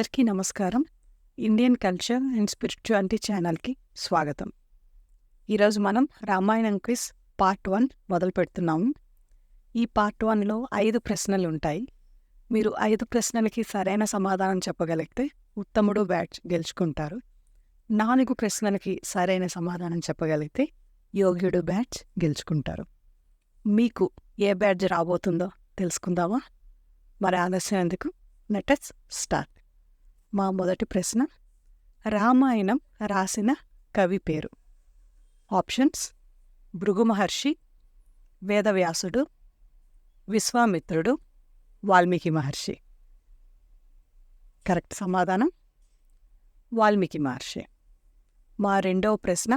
అందరికీ నమస్కారం. Indian culture and spirituality ఛానల్కి స్వాగతం. ఈరోజు మనం రామాయణం క్విజ్ పార్ట్ 1 మొదలు పెడుతున్నాము. ఈ పార్ట్ 1లో 5 ప్రశ్నలు ఉంటాయి. మీరు 5 ప్రశ్నలకి సరైన సమాధానం చెప్పగలిగితే ఉత్తముడు బ్యాచ్ గెలుచుకుంటారు. 4 ప్రశ్నలకి సరైన సమాధానం చెప్పగలిగితే యోగ్యుడు బ్యాచ్ గెలుచుకుంటారు. మీకు ఏ బ్యాచ్ రాబోతుందో తెలుసుకుందామా? మరి ఆలస్యం ఎందుకు? Let us start. మా మొదటి ప్రశ్న, రామాయణం రాసిన కవి పేరు? ఆప్షన్స్: భృగు మహర్షి, వేదవ్యాసుడు, విశ్వామిత్రుడు, వాల్మీకి మహర్షి. కరెక్ట్ సమాధానం వాల్మీకి మహర్షి. మా రెండవ ప్రశ్న,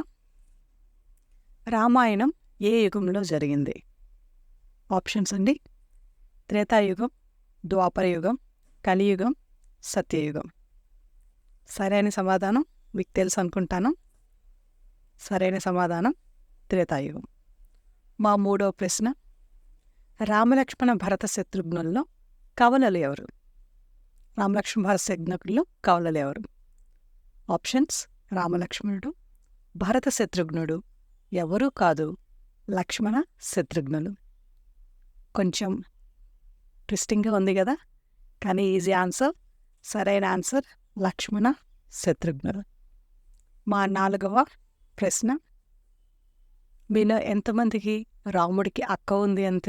రామాయణం ఏ యుగంలో జరిగింది? ఆప్షన్స్ అండి: త్రేతాయుగం, ద్వాపరయుగం, కలియుగం, సత్యయుగం. సరైన సమాధానం మీకు తెలుసు అనుకుంటాను. సరైన సమాధానం త్రేతాయుగం. మా మూడవ ప్రశ్న, రామలక్ష్మణ భరత శత్రుఘ్నుల్లో కవలలు ఎవరు? రామలక్ష్మణ భరత శత్రుఘ్నుల్లో కవలలు ఎవరు? ఆప్షన్స్: రామలక్ష్మణుడు, భరత శత్రుఘ్నుడు, ఎవరూ కాదు లక్ష్మణ శత్రుఘ్నులు. కొంచెం ట్విస్టింగ్గా ఉంది కదా, కానీ ఈజీ ఆన్సర్. సరైన ఆన్సర్ లక్ష్మణ శత్రుఘ్నులు. మా నాలుగవ ప్రశ్న, మీలో ఎంతమందికి రాముడికి అక్క ఉంది అని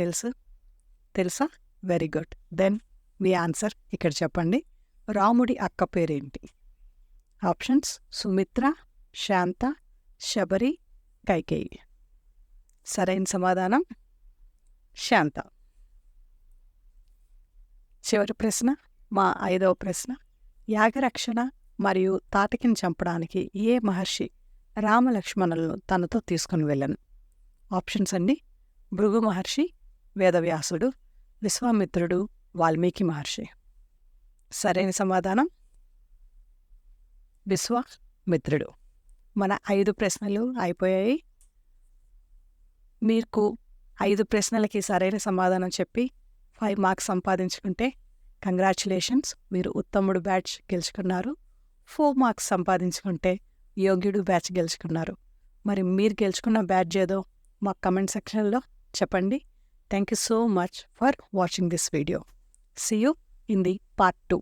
తెలుసా? Very good. దెన్ మీ ఆన్సర్ ఇక్కడ చెప్పండి. రాముడి అక్క పేరేంటి? ఆప్షన్స్: సుమిత్ర, శాంత, శబరి, కైకేయి. సరైన సమాధానం శాంత. చివరి ప్రశ్న, మా 5వ ప్రశ్న, యాగరక్షణ మరియు తాటకిని చంపడానికి ఏ మహర్షి రామలక్ష్మణులను తనతో తీసుకుని వెళ్ళను? ఆప్షన్స్ అండి: భృగు మహర్షి, వేదవ్యాసుడు, విశ్వామిత్రుడు, వాల్మీకి మహర్షి. సరైన సమాధానం విశ్వామిత్రుడు. మన 5 ప్రశ్నలు అయిపోయాయి. మీకు 5 ప్రశ్నలకి సరైన సమాధానం చెప్పి 5 మార్క్స్ సంపాదించుకుంటే కంగ్రాచులేషన్స్, మీరు ఉత్తముడు బ్యాచ్ గెలుచుకున్నారు. 4 మార్క్స్ సంపాదించుకుంటే యోగ్యుడు బ్యాచ్ గెలుచుకున్నారు. మరి మీరు గెలుచుకున్న బ్యాచ్ ఏదో మా కమెంట్ సెక్షన్లో చెప్పండి. Thank you so much for watching this video. See you in the part 2.